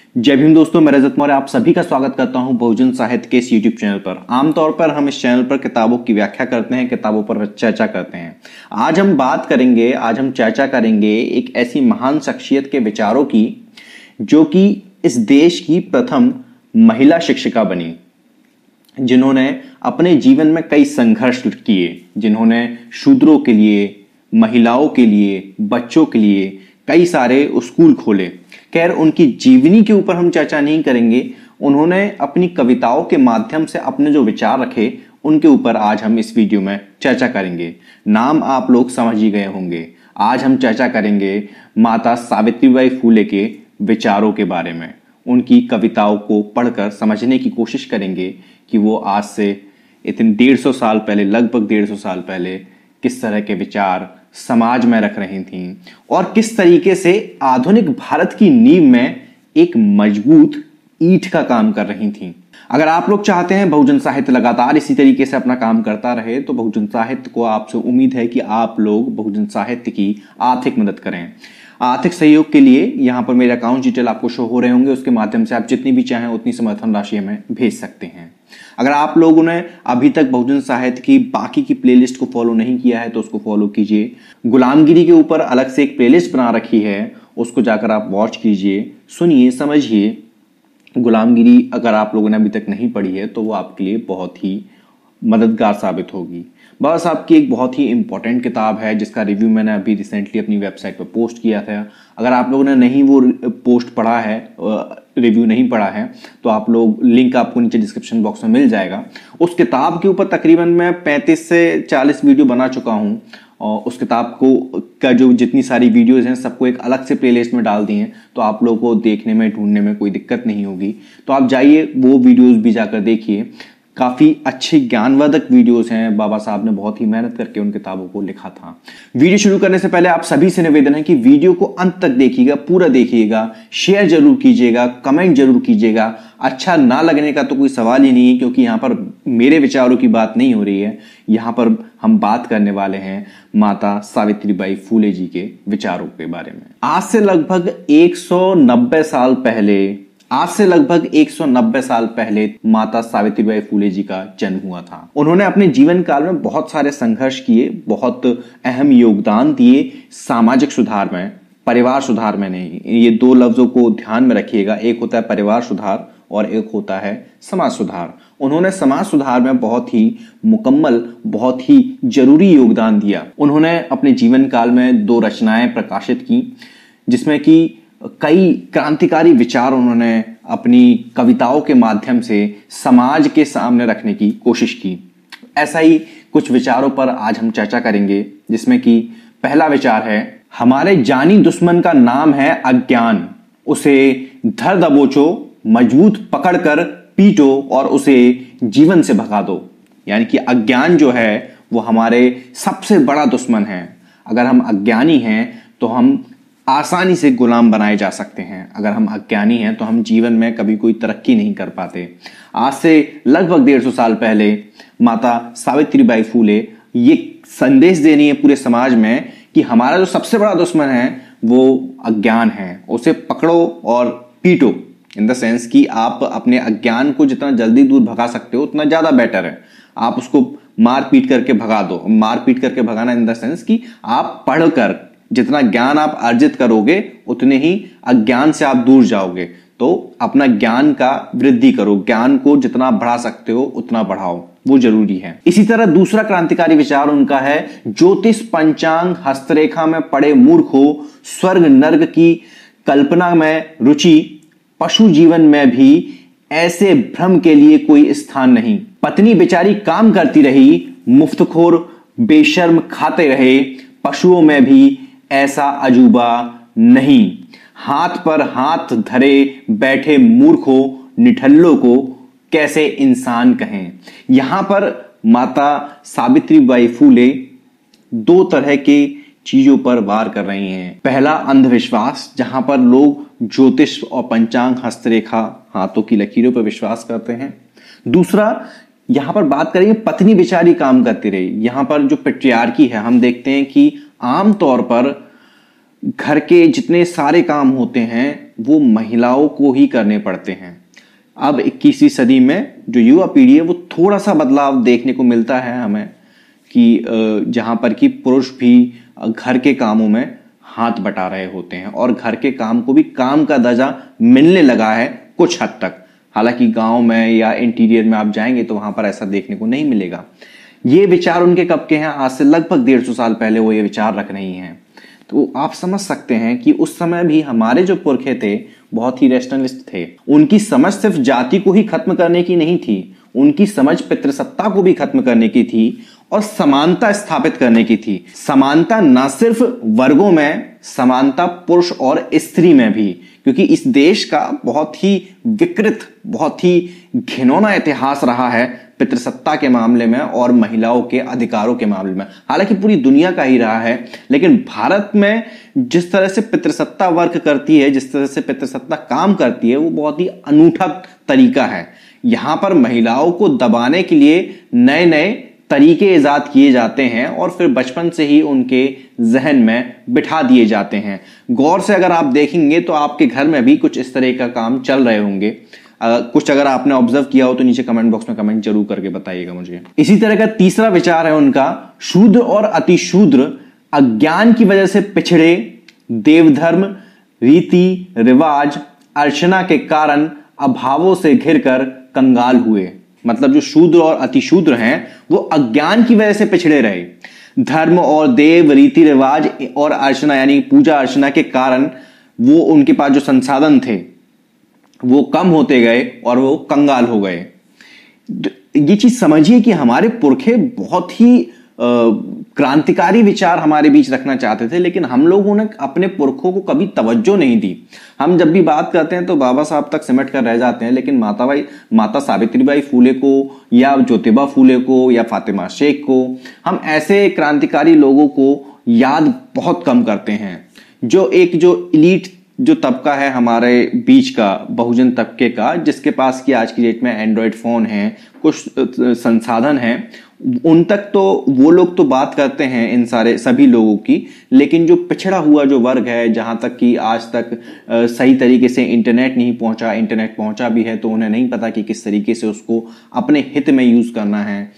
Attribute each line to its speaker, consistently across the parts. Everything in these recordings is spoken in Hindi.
Speaker 1: जय भीम दोस्तों, मैं रजत मौर्य आप सभी का स्वागत करता हूं बहुजन साहित्य के इस यूट्यूब चैनल पर। आमतौर पर हम इस चैनल पर किताबों की व्याख्या करते हैं, किताबों पर चर्चा करते हैं। आज हम चर्चा करेंगे एक ऐसी महान शख्सियत के विचारों की जो कि इस देश की प्रथम महिला शिक्षिका बनी, जिन्होंने अपने जीवन में कई संघर्ष किए, जिन्होंने शूद्रों के लिए, महिलाओं के लिए, बच्चों के लिए कई सारे स्कूल खोले। खैर, उनकी जीवनी के ऊपर हम चर्चा नहीं करेंगे। उन्होंने अपनी कविताओं के माध्यम से अपने जो विचार रखे, उनके ऊपर आज हम इस वीडियो में चर्चा करेंगे। नाम आप लोग समझ ही गए होंगे। आज हम चर्चा करेंगे माता सावित्रीबाई फूले के विचारों के बारे में। उनकी कविताओं को पढ़कर समझने की कोशिश करेंगे कि वो आज से इतने 150 साल पहले, लगभग 150 साल पहले किस तरह के विचार समाज में रख रही थीं और किस तरीके से आधुनिक भारत की नींव में एक मजबूत ईंट का काम कर रही थीं। अगर आप लोग चाहते हैं बहुजन साहित्य लगातार इसी तरीके से अपना काम करता रहे, तो बहुजन साहित्य को आपसे उम्मीद है कि आप लोग बहुजन साहित्य की आर्थिक मदद करें। आर्थिक सहयोग के लिए यहां पर मेरे अकाउंट डिटेल आपको शो हो रहे होंगे, उसके माध्यम से आप जितनी भी चाहें उतनी समर्थन राशि हमें भेज सकते हैं। अगर आप लोगों ने अभी तक बहुजन साहित्य की बाकी की प्लेलिस्ट को फॉलो नहीं किया है तो उसको फॉलो कीजिए। गुलामगिरी के ऊपर अलग से एक प्लेलिस्ट बना रखी है, उसको जाकर आप वॉच कीजिए, सुनिए, समझिए। गुलामगिरी अगर आप लोगों ने अभी तक नहीं पढ़ी है तो वो आपके लिए बहुत ही मददगार साबित होगी। बस आपकी एक बहुत ही इंपॉर्टेंट किताब है जिसका रिव्यू मैंने अभी रिसेंटली अपनी वेबसाइट पर पोस्ट किया था। अगर आप लोगों ने नहीं वो पोस्ट पढ़ा है, रिव्यू नहीं पढ़ा है, तो आप लोग, लिंक आपको नीचे डिस्क्रिप्शन बॉक्स में मिल जाएगा। उस किताब के ऊपर तकरीबन मैं 35 से 40 वीडियो बना चुका हूं और उस किताब का जो जितनी सारी वीडियोज हैं सबको एक अलग से प्लेलिस्ट में डाल दी हैं, तो आप लोगों को देखने में, ढूंढने में कोई दिक्कत नहीं होगी। तो आप जाइए, वो वीडियोज भी जाकर देखिए। काफी अच्छी ज्ञानवर्धक वीडियोस हैं। बाबा साहब ने बहुत ही मेहनत करके उन किताबों को लिखा था। वीडियो शुरू करने से पहले आप सभी से निवेदन है कि वीडियो को अंत तक देखिएगा, पूरा देखिएगा, शेयर जरूर कीजिएगा, कमेंट जरूर कीजिएगा। अच्छा ना लगने का तो कोई सवाल ही नहीं है, क्योंकि यहां पर मेरे विचारों की बात नहीं हो रही है। यहां पर हम बात करने वाले हैं माता सावित्रीबाई फूले जी के विचारों के बारे में। आज से लगभग 190 साल पहले माता सावित्रीबाई फूले जी का जन्म हुआ था। उन्होंने अपने जीवन काल में बहुत सारे संघर्ष किए, बहुत अहम योगदान दिए सामाजिक सुधार में, परिवार सुधार में नहीं। ये दो लफ्जों को ध्यान में रखिएगा, एक होता है परिवार सुधार और एक होता है समाज सुधार। उन्होंने समाज सुधार में बहुत ही मुकम्मल, बहुत ही जरूरी योगदान दिया। उन्होंने अपने जीवन काल में 2 रचनाएं प्रकाशित की, जिसमें कि कई क्रांतिकारी विचार उन्होंने अपनी कविताओं के माध्यम से समाज के सामने रखने की कोशिश की। ऐसा ही कुछ विचारों पर आज हम चर्चा करेंगे, जिसमें कि पहला विचार है, हमारे जानी दुश्मन का नाम है अज्ञान, उसे धर दबोचो, मजबूत पकड़कर पीटो और उसे जीवन से भगा दो। यानी कि अज्ञान जो है वो हमारे सबसे बड़ा दुश्मन है। अगर हम अज्ञानी हैं तो हम आसानी से गुलाम बनाए जा सकते हैं। अगर हम अज्ञानी हैं तो हम जीवन में कभी कोई तरक्की नहीं कर पाते। आज से लगभग 150 साल पहले माता सावित्रीबाई फूले ये संदेश दे रही है पूरे समाज में कि हमारा जो सबसे बड़ा दुश्मन है वो अज्ञान है, उसे पकड़ो और पीटो। इन द सेंस कि आप अपने अज्ञान को जितना जल्दी दूर भगा सकते हो उतना ज्यादा बेटर है। आप उसको मार पीट करके भगा दो। मार पीट करके भगाना इन द सेंस कि आप पढ़कर जितना ज्ञान आप अर्जित करोगे उतने ही अज्ञान से आप दूर जाओगे। तो अपना ज्ञान का वृद्धि करो, ज्ञान को जितना बढ़ा सकते हो उतना बढ़ाओ, वो जरूरी है। इसी तरह दूसरा क्रांतिकारी विचार उनका है, ज्योतिष पंचांग हस्तरेखा में पड़े मूर्खो, स्वर्ग नर्क की कल्पना में रुचि, पशु जीवन में भी ऐसे भ्रम के लिए कोई स्थान नहीं। पत्नी बेचारी काम करती रही, मुफ्तखोर बेशर्म खाते रहे, पशुओं में भी ऐसा अजूबा नहीं। हाथ पर हाथ धरे बैठे मूर्खों, निठल्लों को कैसे इंसान कहें। यहां पर माता सावित्रीबाई फूले 2 तरह के चीजों पर वार कर रही हैं। पहला अंधविश्वास, जहां पर लोग ज्योतिष और पंचांग, हस्तरेखा, हाथों की लकीरों पर विश्वास करते हैं। दूसरा, यहां पर बात करेंगे पत्नी बेचारी काम करती रही। यहां पर जो पेट्रियार्की है, हम देखते हैं कि आमतौर पर घर के जितने सारे काम होते हैं वो महिलाओं को ही करने पड़ते हैं। अब 21वीं सदी में जो युवा पीढ़ी है वो थोड़ा सा बदलाव देखने को मिलता है हमें कि जहां पर कि पुरुष भी घर के कामों में हाथ बटा रहे होते हैं और घर के काम को भी काम का दर्जा मिलने लगा है कुछ हद तक। हालांकि गांव में या इंटीरियर में आप जाएंगे तो वहां पर ऐसा देखने को नहीं मिलेगा। ये विचार उनके कब के हैं? आज से लगभग 150 साल पहले वो ये विचार रख रही हैं। तो आप समझ सकते हैं कि उस समय भी हमारे जो पुरखे थे बहुत ही रैशनलिस्ट थे। उनकी समझ सिर्फ जाति को ही खत्म करने की नहीं थी, उनकी समझ पितृसत्ता को भी खत्म करने की थी और समानता स्थापित करने की थी। समानता ना सिर्फ वर्गों में, समानता पुरुष और स्त्री में भी, क्योंकि इस देश का बहुत ही विकृत, बहुत ही घिनौना इतिहास रहा है पितृसत्ता के मामले में और महिलाओं के अधिकारों के मामले में। हालांकि पूरी दुनिया का ही रहा है, लेकिन भारत में जिस तरह से पितृसत्ता वर्क करती है, जिस तरह से पितृसत्ता काम करती है, वो बहुत ही अनूठा तरीका है। यहां पर महिलाओं को दबाने के लिए नए नए तरीके इजाद किए जाते हैं और फिर बचपन से ही उनके जहन में बिठा दिए जाते हैं। गौर से अगर आप देखेंगे तो आपके घर में भी कुछ इस तरह का काम चल रहे होंगे। कुछ अगर आपने ऑब्जर्व किया हो तो नीचे कमेंट बॉक्स में कमेंट जरूर करके बताइएगा मुझे। इसी तरह का तीसरा विचार है उनका, शूद्र और अतिशूद्र अज्ञान की वजह से पिछड़े, देवधर्म, रीति रिवाज, अर्चना के कारण अभावों से घिरकर कंगाल हुए। मतलब जो शूद्र और अतिशूद्र हैं वो अज्ञान की वजह से पिछड़े रहे। धर्म और देव, रीति रिवाज और अर्चना यानी पूजा अर्चना के कारण वो उनके पास जो संसाधन थे वो कम होते गए और वो कंगाल हो गए। ये चीज समझिए कि हमारे पुरखे बहुत ही क्रांतिकारी विचार हमारे बीच रखना चाहते थे, लेकिन हम लोगों ने अपने पुरखों को कभी तवज्जो नहीं दी। हम जब भी बात करते हैं तो बाबा साहब तक सिमट कर रह जाते हैं, लेकिन माता सावित्रीबाई फूले को या ज्योतिबा फूले को या फातिमा शेख को, हम ऐसे क्रांतिकारी लोगों को याद बहुत कम करते हैं। जो इलीट जो तबका है हमारे बीच का, बहुजन तबके का, जिसके पास की आज की डेट में एंड्रॉयड फोन है, कुछ संसाधन हैं, उन तक तो वो लोग तो बात करते हैं इन सभी लोगों की, लेकिन जो पिछड़ा हुआ जो वर्ग है, जहां तक कि आज तक सही तरीके से इंटरनेट नहीं पहुंचा, इंटरनेट पहुंचा भी है तो उन्हें नहीं पता कि किस तरीके से उसको अपने हित में यूज करना है,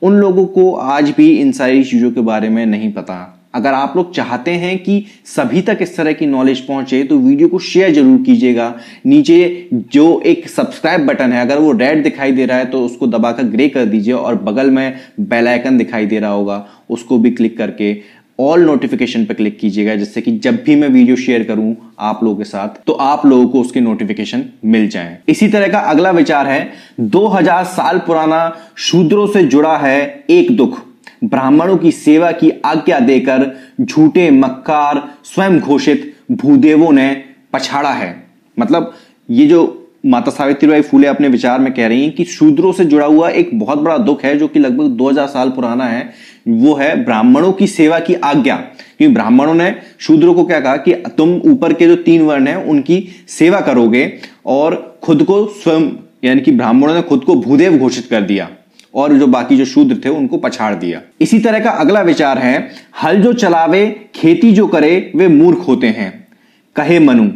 Speaker 1: उन लोगों को आज भी इन सारी चीजों के बारे में नहीं पता। अगर आप लोग चाहते हैं कि सभी तक इस तरह की नॉलेज पहुंचे तो वीडियो को शेयर जरूर कीजिएगा। नीचे जो एक सब्सक्राइब बटन है, अगर वो रेड दिखाई दे रहा है तो उसको दबाकर ग्रे कर दीजिए और बगल में बेल आइकन दिखाई दे रहा होगा, उसको भी क्लिक करके ऑल नोटिफिकेशन पर क्लिक कीजिएगा, जिससे कि जब भी मैं वीडियो शेयर करूं आप लोगों के साथ तो आप लोगों को उसके नोटिफिकेशन मिल जाएं। इसी तरह का अगला विचार है, 2000 साल पुराना शूद्रों से जुड़ा है एक दुख, ब्राह्मणों की सेवा की आज्ञा देकर झूठे मक्कार स्वयं घोषित भूदेवों ने पछाड़ा है। मतलब ये जो माता सावित्रीबाई फूले अपने विचार में कह रही हैं कि शूद्रों से जुड़ा हुआ एक बहुत बड़ा दुख है जो कि लगभग 2000 साल पुराना है, वो है ब्राह्मणों की सेवा की आज्ञा। क्योंकि ब्राह्मणों ने शूद्रों को क्या कहा कि तुम ऊपर के जो 3 वर्ण हैं उनकी सेवा करोगे, और खुद को स्वयं यानी कि ब्राह्मणों ने खुद को भूदेव घोषित कर दिया और जो बाकी जो शूद्र थे उनको पछाड़ दिया। इसी तरह का अगला विचार है, हल जो चलावे खेती जो करे वे मूर्ख होते हैं, कहे मनु।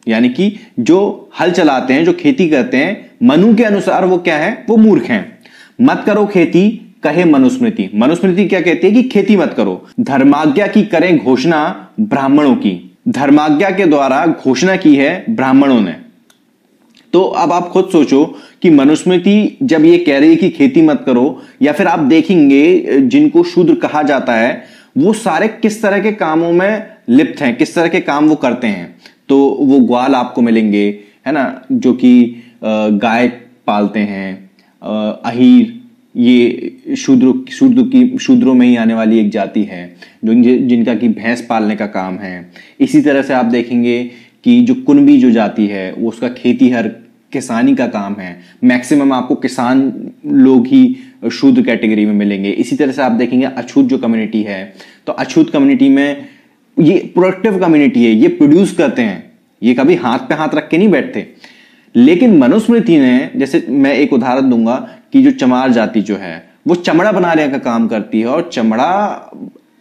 Speaker 1: यानी कि जो हल चलाते हैं, जो खेती करते हैं, मनु के अनुसार वो क्या है, वो मूर्ख हैं। मत करो खेती, कहे मनुस्मृति। मनुस्मृति क्या कहती है कि खेती मत करो। धर्माज्ञा की करें घोषणा ब्राह्मणों की, धर्माज्ञा के द्वारा घोषणा की है ब्राह्मणों ने। तो अब आप खुद सोचो कि मनुस्मृति जब ये कह रही है कि खेती मत करो, या फिर आप देखेंगे जिनको शूद्र कहा जाता है वो सारे किस तरह के कामों में लिप्त हैं, किस तरह के काम वो करते हैं। तो वो ग्वाल आपको मिलेंगे, है ना, जो कि गाय पालते हैं, अहीर, ये शूद्रों में ही आने वाली एक जाति है जिनका कि भैंस पालने का काम है। इसी तरह से आप देखेंगे कि जो कुनबी जो जाति है वो उसका खेती हर किसानी का काम है। मैक्सिमम आपको किसान लोग ही शूद्र कैटेगरी में मिलेंगे। इसी तरह से आप देखेंगे अछूत जो कम्युनिटी है, तो अछूत कम्युनिटी में ये प्रोडक्टिव कम्युनिटी है, ये प्रोड्यूस करते हैं, ये कभी हाथ पे हाथ रख के नहीं बैठते। लेकिन मनुस्मृति ने, जैसे मैं एक उदाहरण दूंगा कि जो चमार जाति जो है वो चमड़ा बनाने का काम करती है, और चमड़ा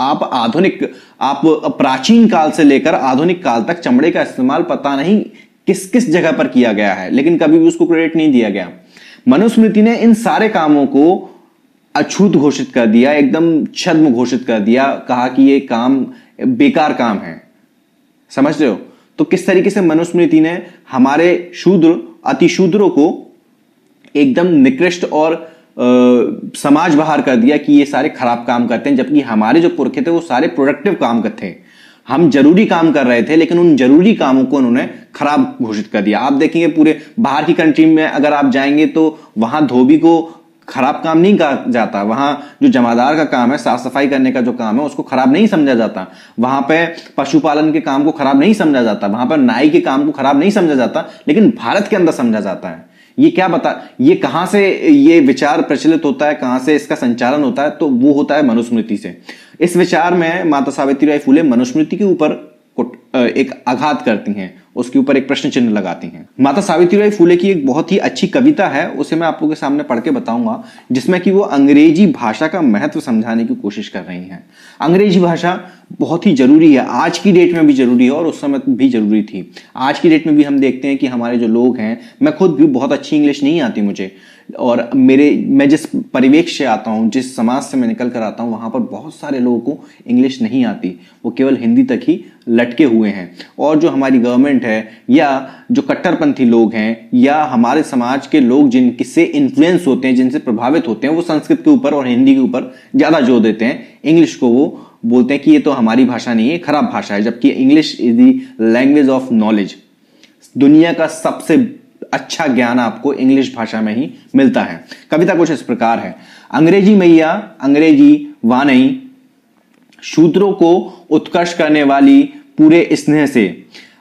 Speaker 1: आप प्राचीन काल से लेकर आधुनिक काल तक चमड़े का इस्तेमाल पता नहीं किस किस जगह पर किया गया है, लेकिन कभी भी उसको क्रेडिट नहीं दिया गया। मनुस्मृति ने इन सारे कामों को अछूत घोषित कर दिया, एकदम छद्म घोषित कर दिया, कहा कि ये काम बेकार काम है। समझ रहे हो? तो किस तरीके से मनुस्मृति ने हमारे शूद्र अतिशूद्रों को एकदम निकृष्ट और समाज बाहर कर दिया कि ये सारे खराब काम करते हैं, जबकि हमारे जो पुरखे थे वो सारे प्रोडक्टिव काम करते थे। हम जरूरी काम कर रहे थे, लेकिन उन जरूरी कामों को उन्होंने खराब घोषित कर दिया। आप देखेंगे पूरे बाहर की कंट्री में अगर आप जाएंगे तो वहां धोबी को खराब काम नहीं कहा जाता। वहां जो जमादार का काम है, साफ सफाई करने का जो काम है, उसको खराब नहीं समझा जाता। वहां पे पशुपालन के काम को खराब नहीं समझा जाता। वहां पर नाई के काम को खराब नहीं समझा जाता, लेकिन भारत के अंदर समझा जाता है। ये क्या ये कहां से ये विचार प्रचलित होता है, कहां से इसका संचालन होता है? तो वो होता है मनुस्मृति से। इस विचार में माता सावित्रीबाई फुले मनुस्मृति के ऊपर एक आघात करती हैं, उसके ऊपर एक प्रश्न चिन्ह लगाती हैं। माता सावित्रीबाई फुले की एक बहुत ही अच्छी कविता है, उसे मैं आप लोगों के सामने पढ़ के बताऊंगा, जिसमें कि वो अंग्रेजी भाषा का महत्व समझाने की कोशिश कर रही हैं। अंग्रेजी भाषा बहुत ही जरूरी है, आज की डेट में भी जरूरी है और उस समय भी जरूरी थी। आज की डेट में भी हम देखते हैं कि हमारे जो लोग हैं, मैं खुद भी बहुत अच्छी इंग्लिश नहीं आती मुझे, और मैं जिस परिवेश से आता हूं, जिस समाज से मैं निकल कर आता हूं, वहां पर बहुत सारे लोगों को इंग्लिश नहीं आती, वो केवल हिंदी तक ही लटके हुए हैं। और जो हमारी गवर्नमेंट है या जो कट्टरपंथी लोग हैं या हमारे समाज के लोग जिनसे इन्फ्लुएंस होते हैं, जिनसे प्रभावित होते हैं, वो संस्कृत के ऊपर और हिंदी के ऊपर ज्यादा जोर देते हैं। इंग्लिश को वो बोलते हैं कि ये तो हमारी भाषा नहीं है, खराब भाषा है, जबकि English is the language of knowledge. दुनिया का सबसे अच्छा ज्ञान आपको इंग्लिश भाषा में ही मिलता है। कविता कुछ इस प्रकार है। अंग्रेजी मैया अंग्रेजी वानई, शूद्रों को उत्कर्ष करने वाली पूरे स्नेह से।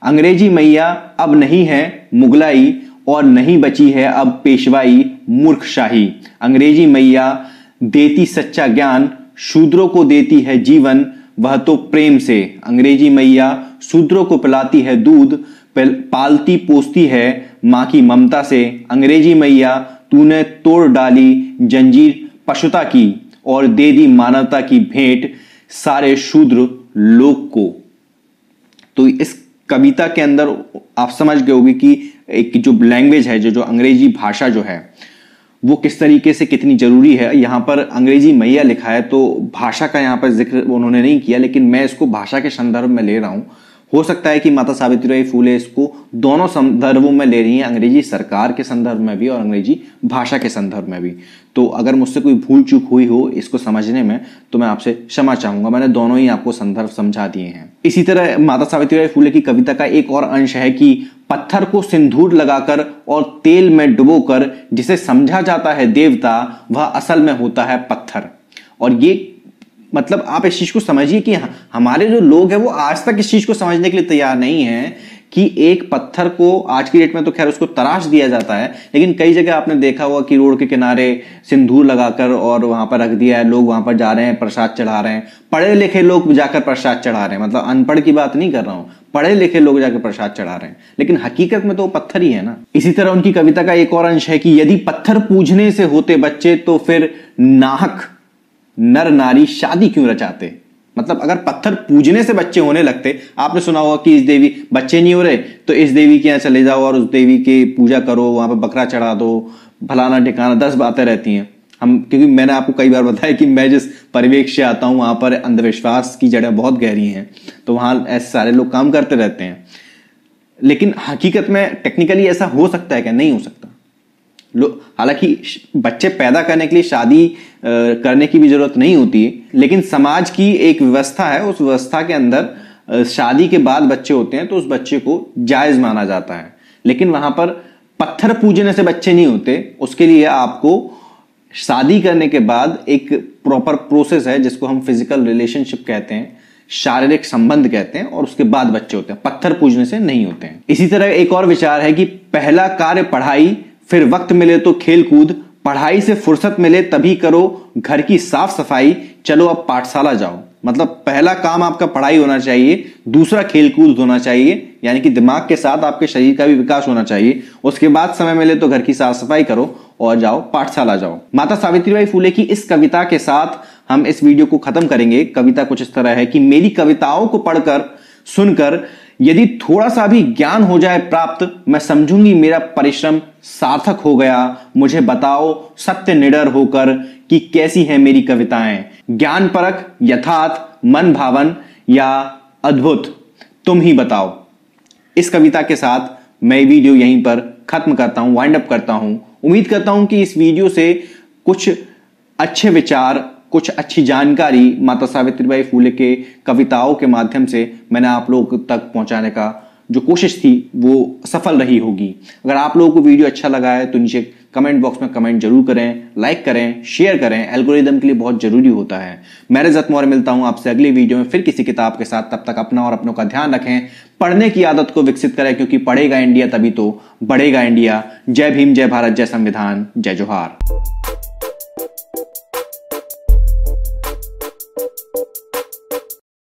Speaker 1: अंग्रेजी मैया अब नहीं है मुगलाई, और नहीं बची है अब पेशवाई मूर्खशाही। अंग्रेजी मैया देती सच्चा ज्ञान, शूद्रों को देती है जीवन, वह तो प्रेम से। अंग्रेजी मैया शूद्रों को पिलाती है दूध, पालती पोसती है मां की ममता से। अंग्रेजी मैया तूने तोड़ डाली जंजीर पशुता की, और दे दी मानवता की भेंट सारे शूद्र लोक को। तो इस कविता के अंदर आप समझ गए होंगे कि एक जो लैंग्वेज है, जो अंग्रेजी भाषा जो है, वो किस तरीके से कितनी जरूरी है। यहां पर अंग्रेजी मैया लिखा है, तो भाषा का यहां पर जिक्र उन्होंने नहीं किया, लेकिन मैं इसको भाषा के संदर्भ में ले रहा हूं। हो सकता है कि माता सावित्रीबाई फुले इसको दोनों संदर्भों में ले रही हैं, अंग्रेजी सरकार के संदर्भ में भी और अंग्रेजी भाषा के संदर्भ में भी। तो अगर मुझसे कोई भूल चूक हुई हो इसको समझने में, तो मैं आपसे क्षमा चाहूंगा। मैंने दोनों ही आपको संदर्भ समझा दिए हैं। इसी तरह माता सावित्रीबाई फुले की कविता का एक और अंश है कि पत्थर को सिंदूर लगाकर और तेल में डुबोकर जिसे समझा जाता है देवता, वह असल में होता है पत्थर। और ये मतलब आप इस चीज को समझिए कि हमारे जो लोग हैं वो आज तक इस चीज को समझने के लिए तैयार नहीं है कि एक पत्थर को आज की डेट में तो खैर उसको तराश दिया जाता है, लेकिन कई जगह आपने देखा होगा कि रोड के किनारे सिंदूर लगाकर और वहां पर रख दिया है, लोग वहां पर जा रहे हैं, प्रसाद चढ़ा रहे हैं। पढ़े लिखे लोग जाकर प्रसाद चढ़ा रहे हैं, मतलब अनपढ़ की बात नहीं कर रहा हूं, पढ़े लिखे लोग जाकर प्रसाद चढ़ा रहे हैं, लेकिन हकीकत में तो पत्थर ही है ना। इसी तरह उनकी कविता का एक और अंश है कि यदि पत्थर पूजने से होते बच्चे, तो फिर नाहक नर नारी शादी क्यों रचाते। मतलब अगर पत्थर पूजने से बच्चे होने लगते, आपने सुना होगा कि इस देवी बच्चे नहीं हो रहे तो इस देवी के यहां चले जाओ और उस देवी की पूजा करो, वहां पर बकरा चढ़ा दो, फलाना ठिकाना, 10 बातें रहती हैं। क्योंकि मैंने आपको कई बार बताया कि मैं जिस परिवेश से आता हूं वहां पर अंधविश्वास की जड़ें बहुत गहरी हैं, तो वहां ऐसे सारे लोग काम करते रहते हैं। लेकिन हकीकत में टेक्निकली ऐसा हो सकता है क्या? नहीं हो सकता। हालांकि बच्चे पैदा करने के लिए शादी करने की भी जरूरत नहीं होती है, लेकिन समाज की एक व्यवस्था है, उस व्यवस्था के अंदर शादी के बाद बच्चे होते हैं तो उस बच्चे को जायज माना जाता है। लेकिन वहां पर पत्थर पूजने से बच्चे नहीं होते, उसके लिए आपको शादी करने के बाद एक प्रॉपर प्रोसेस है जिसको हम फिजिकल रिलेशनशिप कहते हैं, शारीरिक संबंध कहते हैं, और उसके बाद बच्चे होते हैं, पत्थर पूजने से नहीं होते हैं। इसी तरह एक और विचार है कि पहला कार्य पढ़ाई, फिर वक्त मिले तो खेल कूद, पढ़ाई से फुर्सत मिले तभी करो घर की साफ सफाई, चलो अब पाठशाला जाओ। मतलब पहला काम आपका पढ़ाई होना चाहिए, दूसरा खेल कूद होना चाहिए, यानी कि दिमाग के साथ आपके शरीर का भी विकास होना चाहिए। उसके बाद समय मिले तो घर की साफ सफाई करो और जाओ पाठशाला जाओ। माता सावित्रीबाई फुले की इस कविता के साथ हम इस वीडियो को खत्म करेंगे। कविता कुछ इस तरह है कि मेरी कविताओं को पढ़कर सुनकर यदि थोड़ा सा भी ज्ञान हो जाए प्राप्त, मैं समझूंगी मेरा परिश्रम सार्थक हो गया। मुझे बताओ सत्य निडर होकर कि कैसी है मेरी कविताएं, ज्ञान परक, यथार्थ, मन भावन या अद्भुत, तुम ही बताओ। इस कविता के साथ मैं वीडियो यहीं पर खत्म करता हूं, वाइंड अप करता हूं। उम्मीद करता हूं कि इस वीडियो से कुछ अच्छे विचार, कुछ अच्छी जानकारी माता सावित्रीबाई फूले के कविताओं के माध्यम से मैंने आप लोगों तक पहुंचाने का जो कोशिश थी वो सफल रही होगी। अगर आप लोगों को वीडियो अच्छा लगा है तो नीचे कमेंट बॉक्स में कमेंट जरूर करें, लाइक करें, शेयर करें, एल्गोरिदम के लिए बहुत जरूरी होता है। मैं रजत मौर्य मिलता हूं आपसे अगली वीडियो में फिर किसी किताब के साथ। तब तक अपना और अपनों का ध्यान रखें, पढ़ने की आदत को विकसित करें, क्योंकि पढ़ेगा इंडिया तभी तो बढ़ेगा इंडिया। जय भीम, जय भारत, जय संविधान, जय जोहार।